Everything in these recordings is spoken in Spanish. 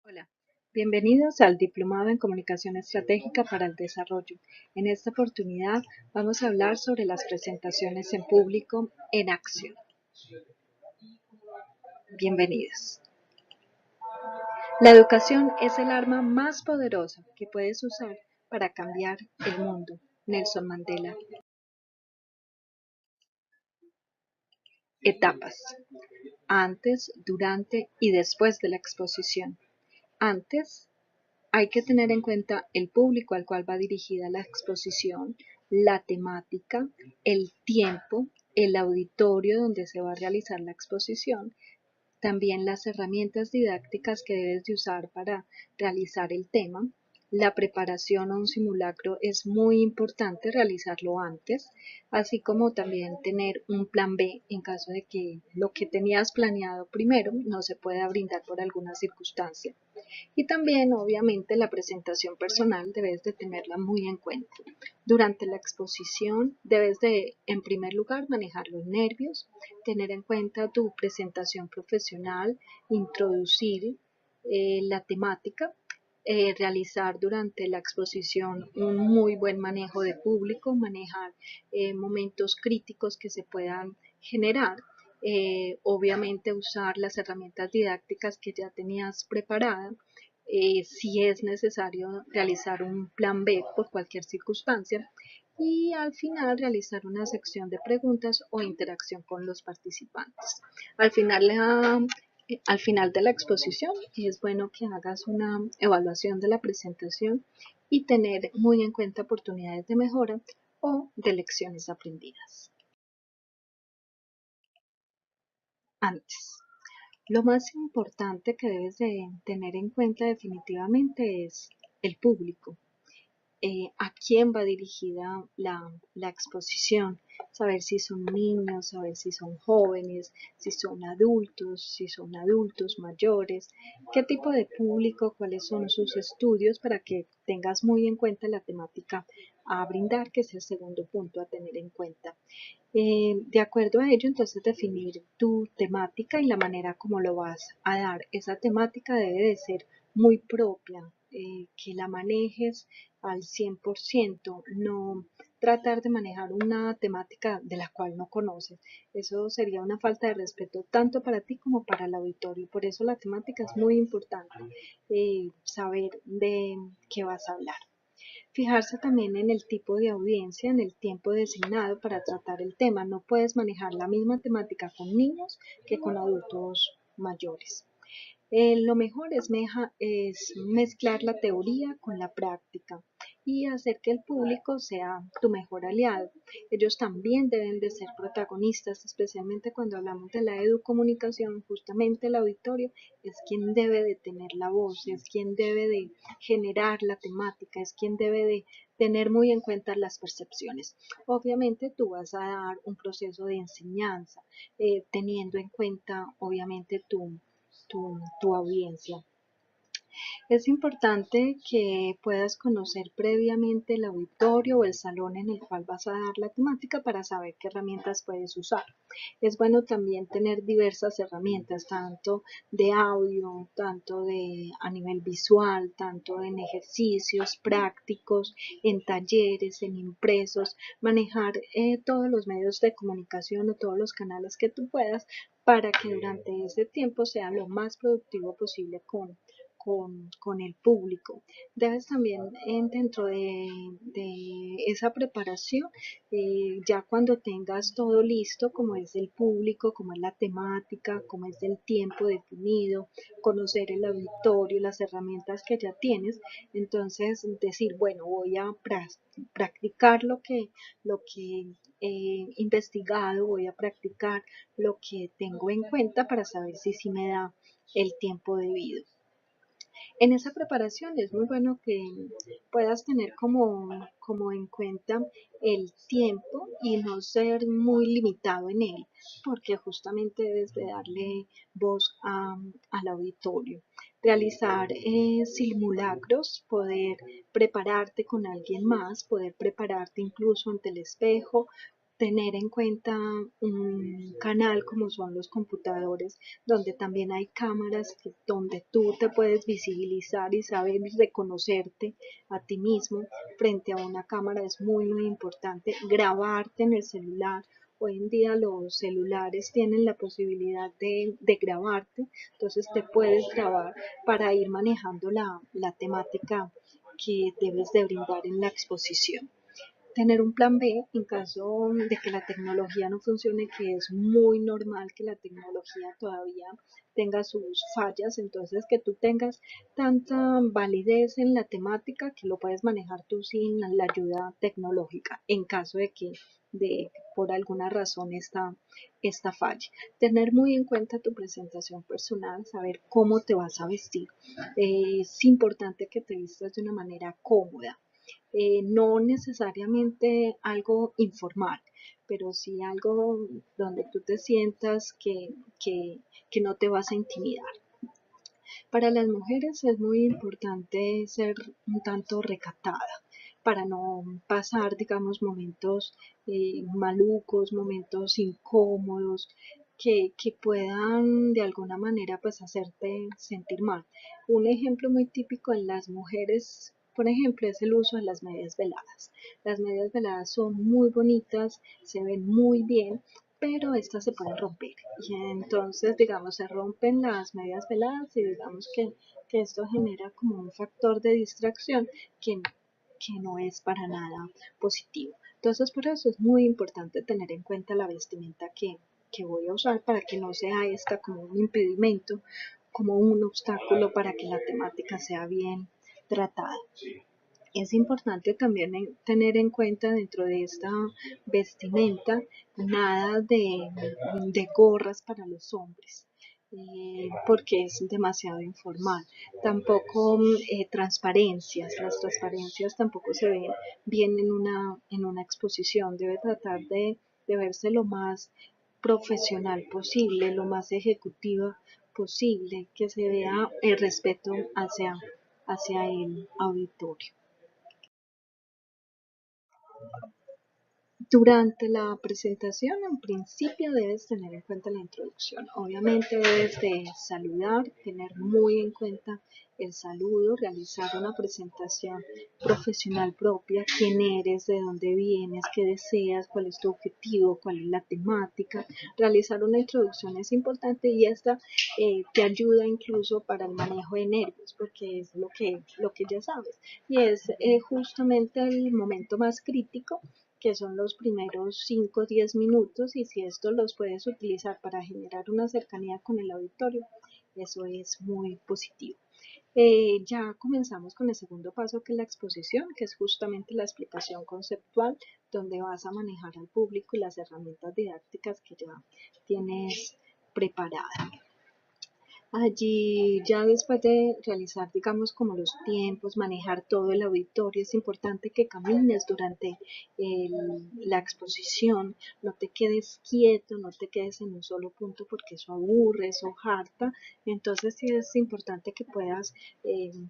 Hola, bienvenidos al Diplomado en Comunicación Estratégica para el Desarrollo. En esta oportunidad vamos a hablar sobre las presentaciones en público en acción. Bienvenidos. La educación es el arma más poderosa que puedes usar para cambiar el mundo. Nelson Mandela. Etapas: antes, durante y después de la exposición. Antes, hay que tener en cuenta el público al cual va dirigida la exposición, la temática, el tiempo, el auditorio donde se va a realizar la exposición, también las herramientas didácticas que debes de usar para realizar el tema. La preparación a un simulacro es muy importante realizarlo antes, así como también tener un plan B en caso de que lo que tenías planeado primero no se pueda brindar por alguna circunstancia. Y también, obviamente, la presentación personal debes de tenerla muy en cuenta. Durante la exposición debes de, en primer lugar, manejar los nervios, tener en cuenta tu presentación profesional, introducir la temática, realizar durante la exposición un muy buen manejo de público, manejar momentos críticos que se puedan generar. Obviamente usar las herramientas didácticas que ya tenías preparadas, si es necesario realizar un plan B por cualquier circunstancia y al final realizar una sección de preguntas o interacción con los participantes. Al final, al final de la exposición es bueno que hagas una evaluación de la presentación y tener muy en cuenta oportunidades de mejora o de lecciones aprendidas. Antes. Lo más importante que debes de tener en cuenta definitivamente es el público. A quién va dirigida la exposición, saber si son niños, saber si son jóvenes, si son adultos mayores, qué tipo de público, cuáles son sus estudios para que tengas muy en cuenta la temática a brindar, que es el segundo punto a tener en cuenta. De acuerdo a ello, entonces definir tu temática y la manera como lo vas a dar. Esa temática debe de ser muy propia, que la manejes al 100%, no tratar de manejar una temática de la cual no conoces. Eso sería una falta de respeto tanto para ti como para el auditorio. Por eso la temática es muy importante, saber de qué vas a hablar. Fijarse también en el tipo de audiencia, en el tiempo designado para tratar el tema. No puedes manejar la misma temática con niños que con adultos mayores. Lo mejor es mezclar la teoría con la práctica y hacer que el público sea tu mejor aliado. Ellos también deben de ser protagonistas, especialmente cuando hablamos de la educomunicación. Justamente el auditorio es quien debe de tener la voz, es quien debe de generar la temática, es quien debe de tener muy en cuenta las percepciones. Obviamente tú vas a dar un proceso de enseñanza, teniendo en cuenta obviamente tu audiencia. Es importante que puedas conocer previamente el auditorio o el salón en el cual vas a dar la temática para saber qué herramientas puedes usar. Es bueno también tener diversas herramientas, tanto de audio, tanto de a nivel visual, tanto en ejercicios prácticos, en talleres, en impresos, manejar todos los medios de comunicación o todos los canales que tú puedas para que durante ese tiempo sea lo más productivo posible con el público. Debes también dentro de esa preparación, ya cuando tengas todo listo, como es el público, como es la temática, como es el tiempo definido, conocer el auditorio, las herramientas que ya tienes, entonces decir, bueno, voy a practicar lo que he investigado, voy a practicar lo que tengo en cuenta para saber si me da el tiempo debido. En esa preparación es muy bueno que puedas tener como en cuenta el tiempo y no ser muy limitado en él, porque justamente debes de darle voz al auditorio. Realizar simulacros, poder prepararte con alguien más, poder prepararte incluso ante el espejo, tener en cuenta un canal como son los computadores, donde también hay cámaras donde tú te puedes visibilizar y saber reconocerte a ti mismo frente a una cámara es muy importante. Grabarte en el celular. Hoy en día los celulares tienen la posibilidad de grabarte, entonces te puedes grabar para ir manejando la temática que debes de brindar en la exposición. Tener un plan B en caso de que la tecnología no funcione, que es muy normal que la tecnología todavía tenga sus fallas, entonces que tú tengas tanta validez en la temática que lo puedes manejar tú sin la ayuda tecnológica en caso de que por alguna razón esta falle. Tener muy en cuenta tu presentación personal, saber cómo te vas a vestir. Es importante que te vistas de una manera cómoda, no necesariamente algo informal, pero sí algo donde tú te sientas que no te vas a intimidar. Para las mujeres es muy importante ser un tanto recatada para no pasar, digamos, momentos malucos, momentos incómodos que puedan de alguna manera pues hacerte sentir mal. Un ejemplo muy típico en las mujeres, por ejemplo, es el uso de las medias veladas. Las medias veladas son muy bonitas, se ven muy bien, pero estas se pueden romper. Y entonces, digamos, se rompen las medias veladas y digamos que esto genera como un factor de distracción que, que no es para nada positivo. Entonces, por eso es muy importante tener en cuenta la vestimenta que voy a usar para que no sea esta como un impedimento, como un obstáculo para que la temática sea bien tratada. Es importante también tener en cuenta dentro de esta vestimenta nada de gorras para los hombres, porque es demasiado informal. Tampoco transparencias, las transparencias tampoco se ven bien en una exposición. Debe tratar de verse lo más profesional posible, lo más ejecutiva posible, que se vea el respeto hacia el auditorio. Durante la presentación, en principio debes tener en cuenta la introducción. Obviamente debes de saludar, tener muy en cuenta el saludo, realizar una presentación profesional propia, quién eres, de dónde vienes, qué deseas, cuál es tu objetivo, cuál es la temática. Realizar una introducción es importante y esta te ayuda incluso para el manejo de nervios, porque es lo que ya sabes. Y es justamente el momento más crítico, que son los primeros 5 o 10 minutos, y si esto los puedes utilizar para generar una cercanía con el auditorio, eso es muy positivo. Ya comenzamos con el segundo paso, que es la exposición, que es justamente la explicación conceptual, donde vas a manejar al público y las herramientas didácticas que ya tienes preparadas. Allí ya después de realizar, digamos, como los tiempos, manejar todo el auditorio, es importante que camines durante la exposición, no te quedes quieto, no te quedes en un solo punto porque eso aburre, eso harta. Entonces sí es importante que puedas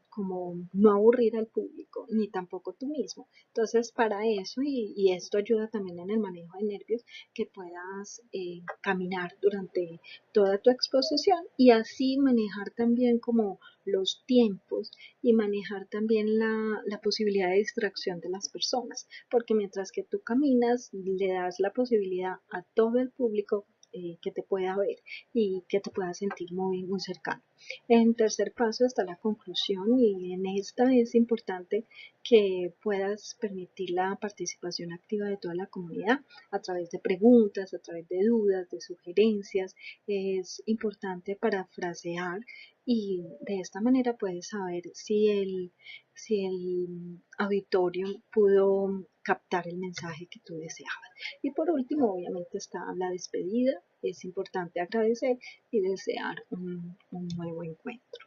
como no aburrir al público, ni tampoco tú mismo. Entonces para eso, y esto ayuda también en el manejo de nervios, que puedas caminar durante toda tu exposición y así manejar también como los tiempos y manejar también la posibilidad de distracción de las personas, porque mientras que tú caminas le das la posibilidad a todo el público que te pueda ver y que te pueda sentir muy cercano. En tercer paso está la conclusión, y en esta es importante que puedas permitir la participación activa de toda la comunidad a través de preguntas, a través de dudas, de sugerencias. Es importante parafrasear y de esta manera puedes saber si el auditorio pudo captar el mensaje que tú deseabas. Y por último, obviamente está la despedida. Es importante agradecer y desear un nuevo encuentro.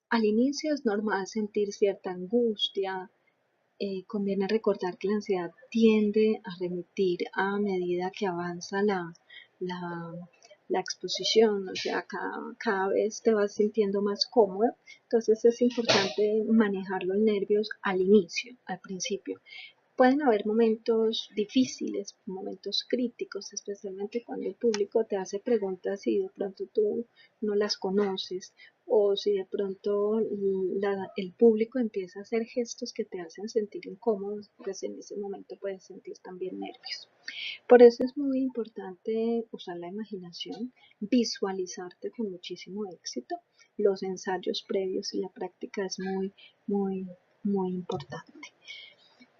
Al inicio es normal sentir cierta angustia. Conviene recordar que la ansiedad tiende a remitir a medida que avanza la la exposición, o sea, cada vez te vas sintiendo más cómodo, entonces es importante manejar los nervios al inicio, al principio. Pueden haber momentos difíciles, momentos críticos, especialmente cuando el público te hace preguntas y de pronto tú no las conoces o si de pronto el público empieza a hacer gestos que te hacen sentir incómodos, pues en ese momento puedes sentir también nervios. Por eso es muy importante usar la imaginación, visualizarte con muchísimo éxito. Los ensayos previos y la práctica es muy importante.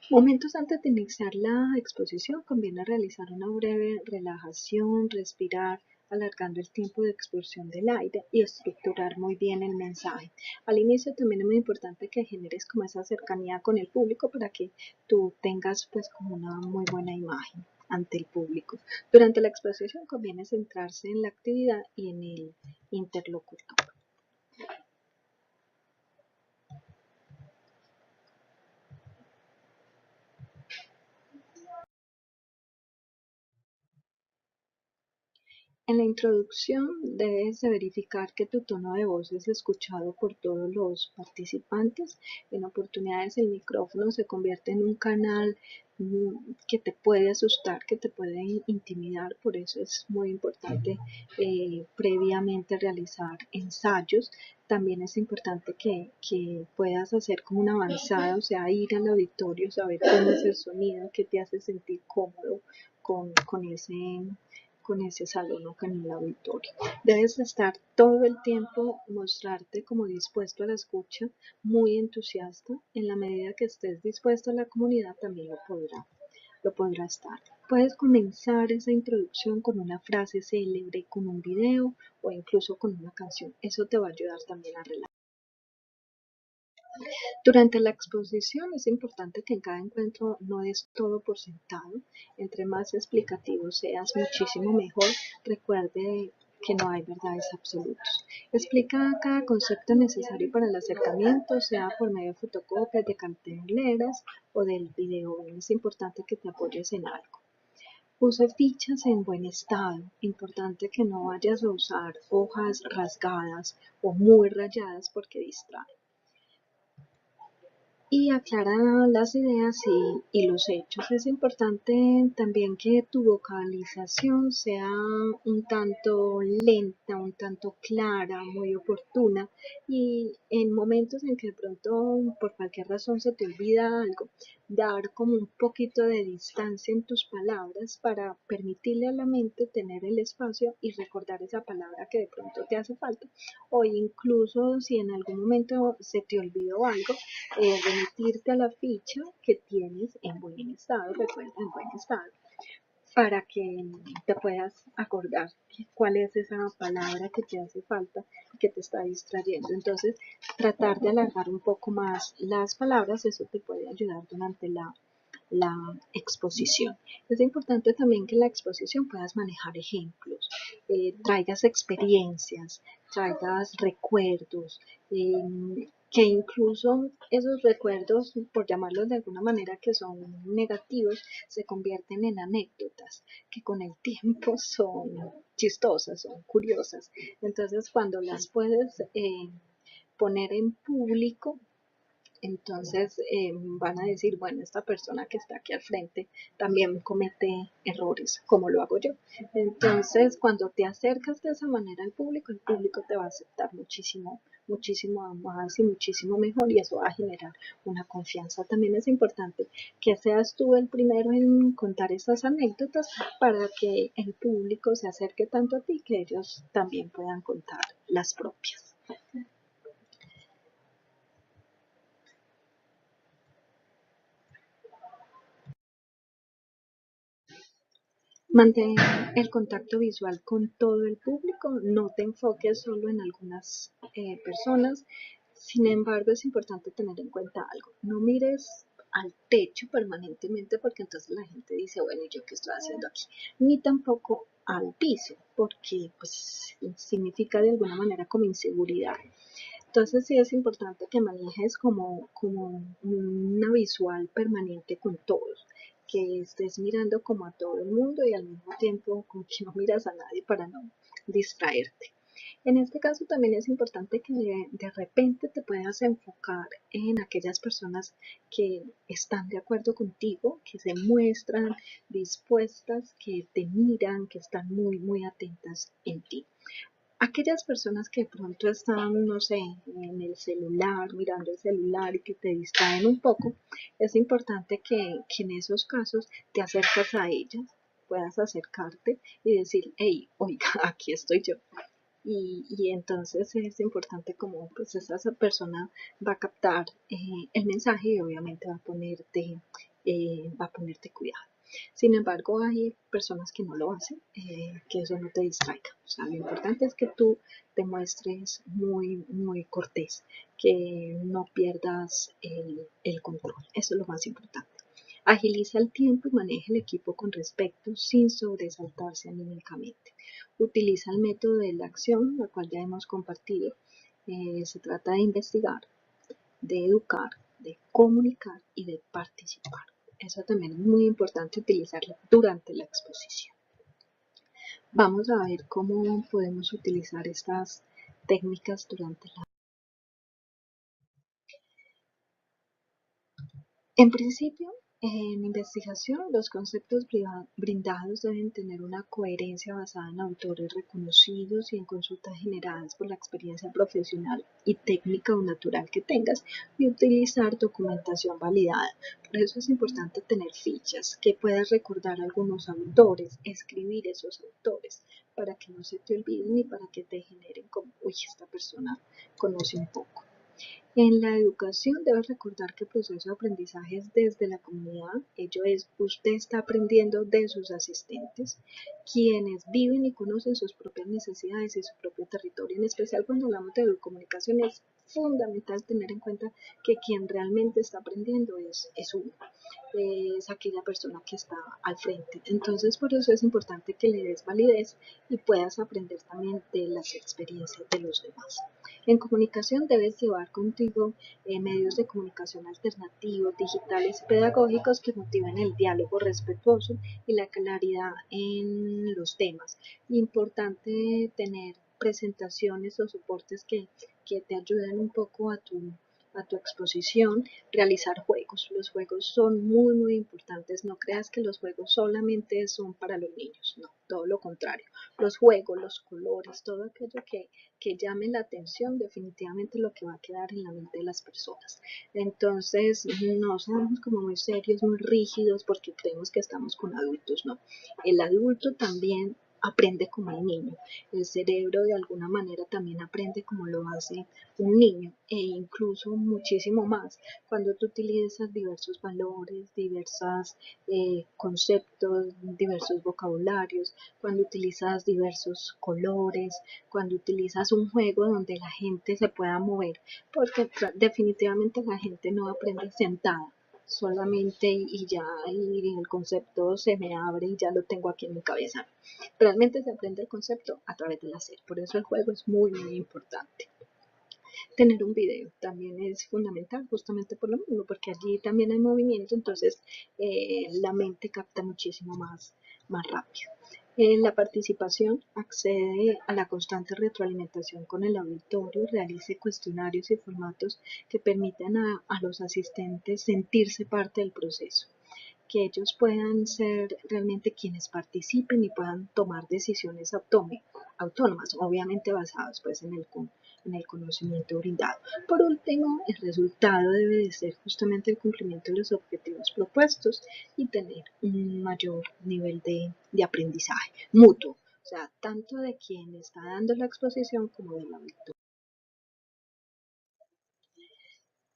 Momentos antes de iniciar la exposición conviene realizar una breve relajación, respirar, alargando el tiempo de expulsión del aire y estructurar muy bien el mensaje. Al inicio también es muy importante que generes como esa cercanía con el público para que tú tengas pues como una muy buena imagen ante el público. Durante la exposición conviene centrarse en la actividad y en el interlocutor. En la introducción debes de verificar que tu tono de voz es escuchado por todos los participantes. En oportunidades el micrófono se convierte en un canal que te puede asustar, que te puede intimidar, por eso es muy importante previamente realizar ensayos. También es importante que puedas hacer como una avanzada, o sea, ir al auditorio, saber cómo es el sonido, que te hace sentir cómodo con ese salón o con el auditorio. Debes estar todo el tiempo, mostrarte como dispuesto a la escucha, muy entusiasta. En la medida que estés dispuesto a la comunidad también lo podrá estar. Puedes comenzar esa introducción con una frase célebre, con un video o incluso con una canción. Eso te va a ayudar también a relajar. Durante la exposición es importante que en cada encuentro no des todo por sentado. Entre más explicativo seas, muchísimo mejor. Recuerde que no hay verdades absolutas. Explica cada concepto necesario para el acercamiento, sea por medio de fotocopias, de carteleras o del video. Es importante que te apoyes en algo. Use fichas en buen estado. Importante que no vayas a usar hojas rasgadas o muy rayadas porque distraen y aclara las ideas y los hechos. Es importante también que tu vocalización sea un tanto lenta, un tanto clara, muy oportuna y en momentos en que de pronto por cualquier razón se te olvida algo, dar como un poquito de distancia en tus palabras para permitirle a la mente tener el espacio y recordar esa palabra que de pronto te hace falta o incluso si en algún momento se te olvidó algo, remitirte a la ficha que tienes en buen estado, recuerda, en buen estado, para que te puedas acordar cuál es esa palabra que te hace falta y que te está distrayendo. Entonces, tratar de alargar un poco más las palabras, eso te puede ayudar durante la exposición. Es importante también que en la exposición puedas manejar ejemplos, traigas experiencias, traigas recuerdos, que incluso esos recuerdos, por llamarlos de alguna manera, que son negativos, se convierten en anécdotas que con el tiempo son chistosas, son curiosas. Entonces, cuando las puedes poner en público, entonces van a decir, bueno, esta persona que está aquí al frente también comete errores, como lo hago yo. Entonces, cuando te acercas de esa manera al público, el público te va a aceptar muchísimo más y muchísimo mejor y eso va a generar una confianza. También es importante que seas tú el primero en contar esas anécdotas para que el público se acerque tanto a ti que ellos también puedan contar las propias. Mantén el contacto visual con todo el público, no te enfoques solo en algunas personas. Sin embargo, es importante tener en cuenta algo. No mires al techo permanentemente porque entonces la gente dice, bueno, ¿y yo qué estoy haciendo aquí? Ni tampoco al piso porque pues significa de alguna manera como inseguridad. Entonces sí es importante que manejes como una visual permanente con todos, que estés mirando como a todo el mundo y al mismo tiempo como que no miras a nadie para no distraerte. En este caso también es importante que de repente te puedas enfocar en aquellas personas que están de acuerdo contigo, que se muestran dispuestas, que te miran, que están muy, muy atentas en ti. Aquellas personas que de pronto están, no sé, en el celular, mirando el celular y que te distraen un poco, es importante que en esos casos te acercas a ellas, puedas acercarte y decir, hey, oiga, aquí estoy yo. Y entonces es importante como pues esa persona va a captar el mensaje y obviamente va a ponerte cuidado. Sin embargo, hay personas que no lo hacen, que eso no te distraiga. O sea, lo importante es que tú te muestres muy, muy cortés, que no pierdas el control. Eso es lo más importante. Agiliza el tiempo y maneja el equipo con respeto sin sobresaltarse anímicamente. Utiliza el método de la acción, la cual ya hemos compartido. Se trata de investigar, de educar, de comunicar y de participar. Eso también es muy importante utilizarlo durante la exposición. Vamos a ver cómo podemos utilizar estas técnicas durante la... En principio, en investigación, los conceptos brindados deben tener una coherencia basada en autores reconocidos y en consultas generadas por la experiencia profesional y técnica o natural que tengas y utilizar documentación validada. Por eso es importante tener fichas, que puedas recordar algunos autores, escribir esos autores para que no se te olviden y para que te generen como, uy, esta persona conoce un poco. En la educación debes recordar que el proceso de aprendizaje es desde la comunidad, ello es, usted está aprendiendo de sus asistentes, quienes viven y conocen sus propias necesidades y su propio territorio. En especial cuando hablamos de comunicación es fundamental tener en cuenta que quien realmente está aprendiendo es uno, es aquella persona que está al frente. Entonces por eso es importante que le des validez y puedas aprender también de las experiencias de los demás. En comunicación debes llevar contigo medios de comunicación alternativos, digitales y pedagógicos que motiven el diálogo respetuoso y la claridad en los temas. Importante tener presentaciones o soportes que te ayuden un poco a tu exposición, realizar juegos. Los juegos son muy, muy importantes. No creas que los juegos solamente son para los niños, no, todo lo contrario. Los juegos, los colores, todo aquello que llame la atención, definitivamente lo que va a quedar en la mente de las personas. Entonces, no seamos como muy serios, muy rígidos, porque creemos que estamos con adultos, no. El adulto también aprende como el niño. El cerebro de alguna manera también aprende como lo hace un niño e incluso muchísimo más cuando tú utilizas diversos valores, diversos conceptos, diversos vocabularios, cuando utilizas diversos colores, cuando utilizas un juego donde la gente se pueda mover, porque definitivamente la gente no aprende sentada solamente y ya y el concepto se me abre y ya lo tengo aquí en mi cabeza. Realmente se aprende el concepto a través del hacer, por eso el juego es muy muy importante. Tener un video también es fundamental justamente por lo mismo, porque allí también hay movimiento, entonces la mente capta muchísimo más rápido. En la participación accede a la constante retroalimentación con el auditorio, realice cuestionarios y formatos que permitan a los asistentes sentirse parte del proceso, que ellos puedan ser realmente quienes participen y puedan tomar decisiones autónomas, obviamente basadas pues en el conocimiento brindado. Por último, el resultado debe de ser justamente el cumplimiento de los objetivos propuestos y tener un mayor nivel de aprendizaje mutuo, o sea, tanto de quien está dando la exposición como del auditor.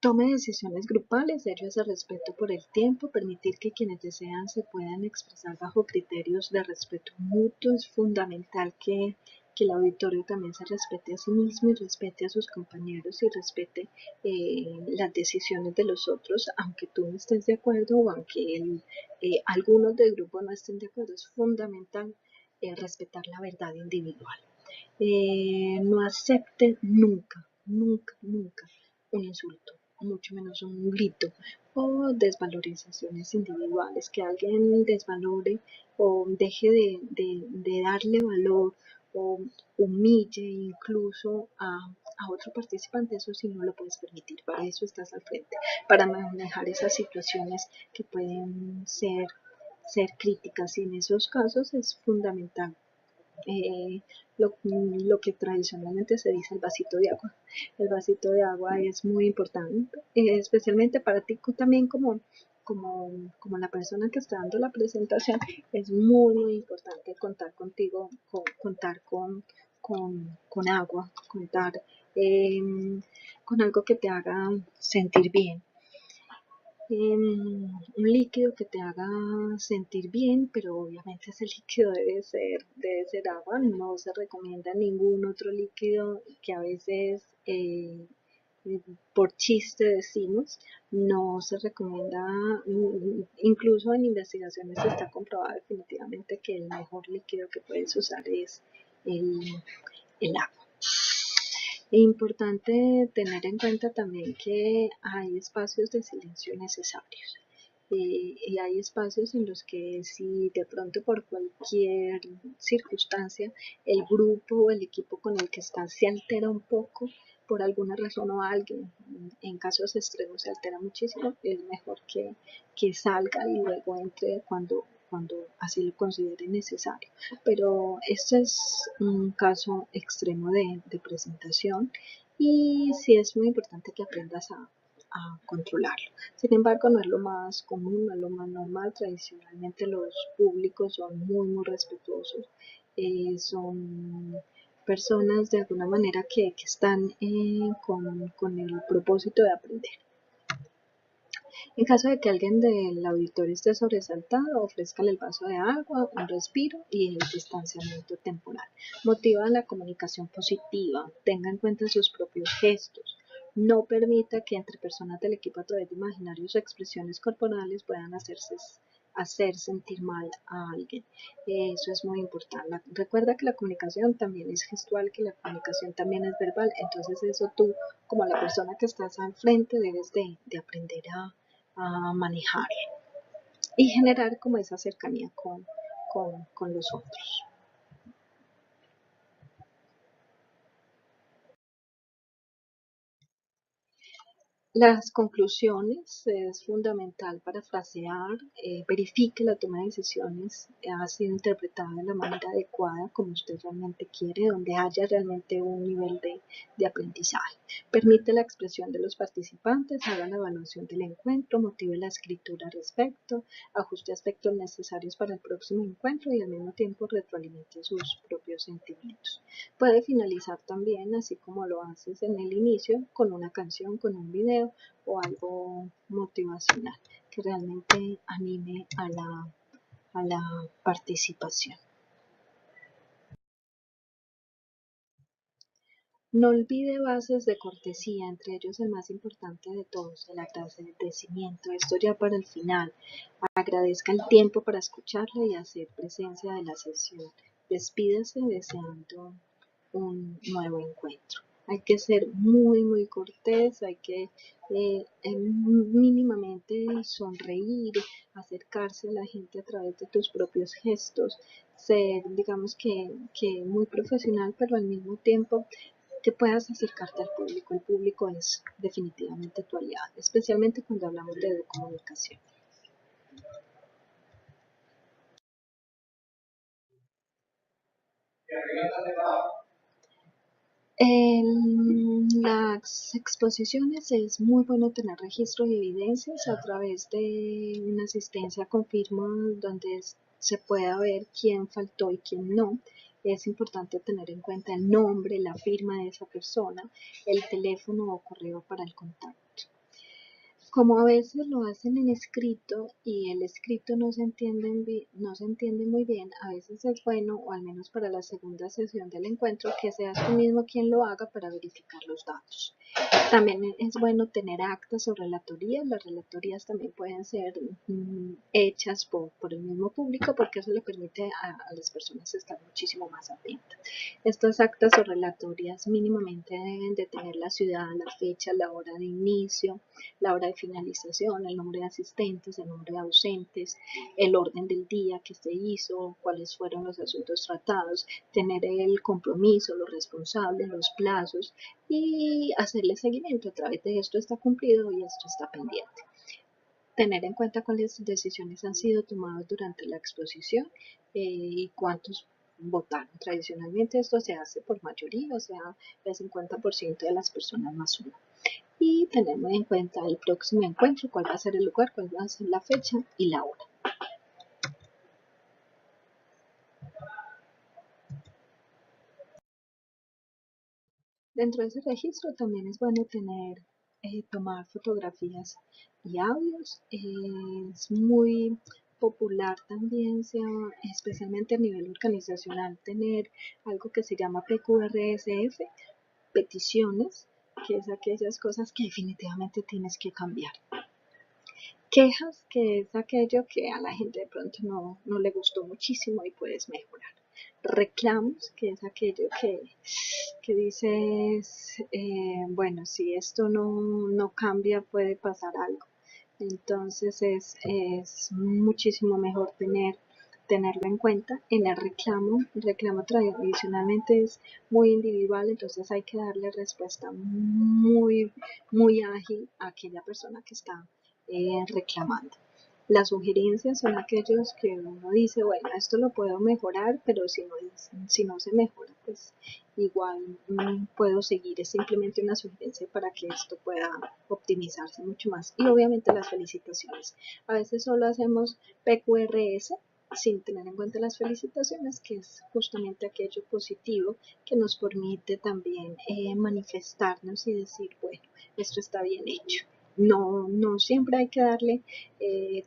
Tome decisiones grupales, ello es el respeto por el tiempo, permitir que quienes desean se puedan expresar bajo criterios de respeto mutuo. Es fundamental que el auditorio también se respete a sí mismo y respete a sus compañeros y respete las decisiones de los otros, aunque tú no estés de acuerdo o aunque algunos del grupo no estén de acuerdo. Es fundamental respetar la verdad individual. No acepte nunca, nunca, nunca un insulto, mucho menos un grito o desvalorizaciones individuales, que alguien desvalore o deje de darle valor o humille incluso a otro participante, eso sí no lo puedes permitir. Para eso estás al frente, para manejar esas situaciones que pueden ser críticas, y en esos casos es fundamental eh, lo que tradicionalmente se dice el vasito de agua. El vasito de agua es muy importante, especialmente para ti también como la persona que está dando la presentación. Es muy importante contar contigo, contar con agua, contar eh, con algo que te haga sentir bien, un líquido que te haga sentir bien, pero obviamente ese líquido debe ser agua. No se recomienda ningún otro líquido que a veces por chiste decimos, no se recomienda. Incluso en investigaciones está comprobado definitivamente que el mejor líquido que puedes usar es el, el agua. Es importante tener en cuenta también que hay espacios de silencio necesarios. Y hay espacios en los que si de pronto por cualquier circunstancia el grupo o el equipo con el que estás se altera un poco por alguna razón, o alguien en casos extremos se altera muchísimo, es mejor que salga y luego entre cuando así lo considere necesario. Pero este es un caso extremo de presentación, y sí es muy importante que aprendas a controlarlo. Sin embargo, no es lo más común, no es lo más normal. Tradicionalmente los públicos son muy respetuosos, son personas de alguna manera que están con el propósito de aprender. En caso de que alguien del auditorio esté sobresaltado, ofrézcale el vaso de agua, un respiro y el distanciamiento temporal. Motiva la comunicación positiva, tenga en cuenta sus propios gestos. No permita que entre personas del equipo, a través de imaginarios o expresiones corporales, puedan hacer sentir mal a alguien. Eso es muy importante. Recuerda que la comunicación también es gestual, que la comunicación también es verbal. Entonces eso tú, como la persona que estás al frente, debes de aprender a manejar y generar como esa cercanía con los otros. Las conclusiones es fundamental para frasear, verifique la toma de decisiones ha sido interpretada de la manera adecuada como usted realmente quiere, donde haya realmente un nivel de aprendizaje. Permite la expresión de los participantes, haga la evaluación del encuentro, motive la escritura al respecto, ajuste aspectos necesarios para el próximo encuentro y al mismo tiempo retroalimente sus propios sentimientos. Puede finalizar también, así como lo haces en el inicio, con una canción, con un video o algo motivacional que realmente anime a la participación. No olvide bases de cortesía, entre ellos el más importante de todos, el agradecimiento. Esto ya para el final. Agradezca el tiempo para escucharla y hacer presencia de la sesión. Despídase deseando un nuevo encuentro. Hay que ser muy cortés, hay que mínimamente sonreír, acercarse a la gente a través de tus propios gestos, ser, digamos que muy profesional, pero al mismo tiempo que puedas acercarte al público. El público es definitivamente tu aliado, especialmente cuando hablamos de comunicación. En las exposiciones es muy bueno tener registros y evidencias a través de una asistencia con firma donde se pueda ver quién faltó y quién no. Es importante tener en cuenta el nombre, la firma de esa persona, el teléfono o correo para el contacto. Como a veces lo hacen en escrito y el escrito no se entiende muy bien, a veces es bueno, o al menos para la segunda sesión del encuentro, que seas tú mismo quien lo haga para verificar los datos. También es bueno tener actas o relatorías. Las relatorías también pueden ser hechas por el mismo público, porque eso le permite a las personas estar muchísimo más atentas. Estas actas o relatorias mínimamente deben de tener la ciudad, la fecha, la hora de inicio, la hora de finalización, el número de asistentes, el número de ausentes, el orden del día que se hizo, cuáles fueron los asuntos tratados, tener el compromiso, los responsables, los plazos y hacerle seguimiento. A través de esto está cumplido y esto está pendiente. Tener en cuenta cuáles decisiones han sido tomadas durante la exposición y cuántos votaron. Tradicionalmente esto se hace por mayoría, o sea, el 50% de las personas más uno. Y tenemos en cuenta el próximo encuentro, cuál va a ser el lugar, cuál va a ser la fecha y la hora. Dentro de ese registro también es bueno tomar fotografías y audios. Es muy popular también, especialmente a nivel organizacional, tener algo que se llama PQRSF, peticiones, que es aquellas cosas que definitivamente tienes que cambiar. Quejas, que es aquello que a la gente de pronto no le gustó muchísimo y puedes mejorar. Reclamos, que es aquello que dices, bueno, si esto no cambia puede pasar algo. Entonces es muchísimo mejor tenerlo en cuenta. En el reclamo tradicionalmente es muy individual, entonces hay que darle respuesta muy ágil a aquella persona que está reclamando. Las sugerencias son aquellos que uno dice, bueno, esto lo puedo mejorar, pero si no se mejora, pues igual puedo seguir. Es simplemente una sugerencia para que esto pueda optimizarse mucho más. Y obviamente las felicitaciones. A veces solo hacemos PQRS sin tener en cuenta las felicitaciones, que es justamente aquello positivo que nos permite también manifestarnos y decir, bueno, esto está bien hecho. No siempre hay que darle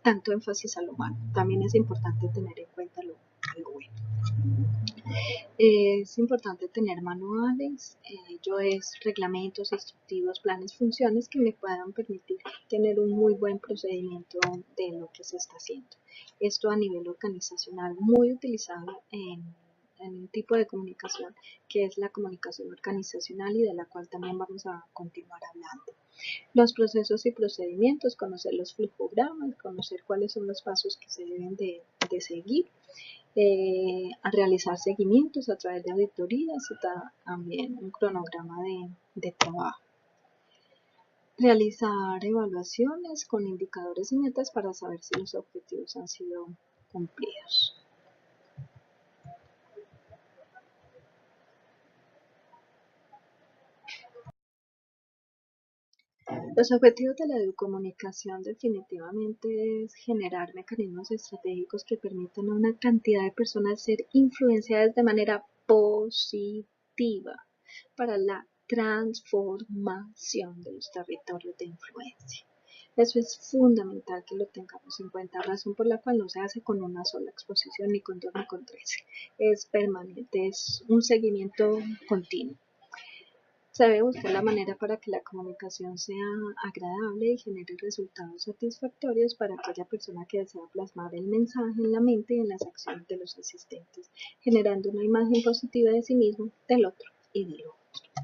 tanto énfasis a lo malo, también es importante tener en cuenta lo bueno. Es importante tener manuales, reglamentos, instructivos, planes, funciones que me puedan permitir tener un muy buen procedimiento de lo que se está haciendo. Esto a nivel organizacional, muy utilizado en un tipo de comunicación que es la comunicación organizacional y de la cual también vamos a continuar hablando. Los procesos y procedimientos, conocer los flujogramas, conocer cuáles son los pasos que se deben de seguir, a realizar seguimientos a través de auditorías y también un cronograma de trabajo. Realizar evaluaciones con indicadores y metas para saber si los objetivos han sido cumplidos. Los objetivos de la educomunicación definitivamente es generar mecanismos estratégicos que permitan a una cantidad de personas ser influenciadas de manera positiva para la transformación de los territorios de influencia. Eso es fundamental que lo tengamos en cuenta, razón por la cual no se hace con una sola exposición, ni con dos, ni con tres. Es permanente, es un seguimiento continuo. Se debe buscar la manera para que la comunicación sea agradable y genere resultados satisfactorios para aquella persona que desea plasmar el mensaje en la mente y en las acciones de los asistentes, generando una imagen positiva de sí mismo, del otro y del otro.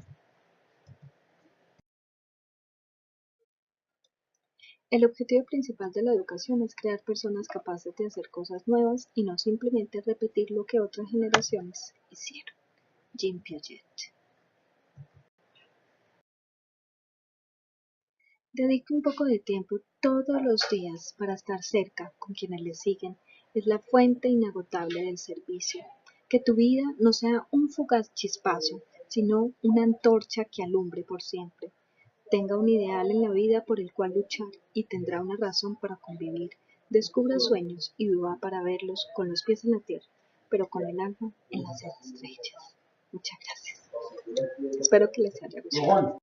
El objetivo principal de la educación es crear personas capaces de hacer cosas nuevas y no simplemente repetir lo que otras generaciones hicieron. Jean Piaget. Dedique un poco de tiempo todos los días para estar cerca con quienes le siguen. Es la fuente inagotable del servicio. Que tu vida no sea un fugaz chispazo, sino una antorcha que alumbre por siempre. Tenga un ideal en la vida por el cual luchar y tendrá una razón para convivir. Descubra sueños y viva para verlos con los pies en la tierra, pero con el alma en las estrellas. Muchas gracias. Espero que les haya gustado.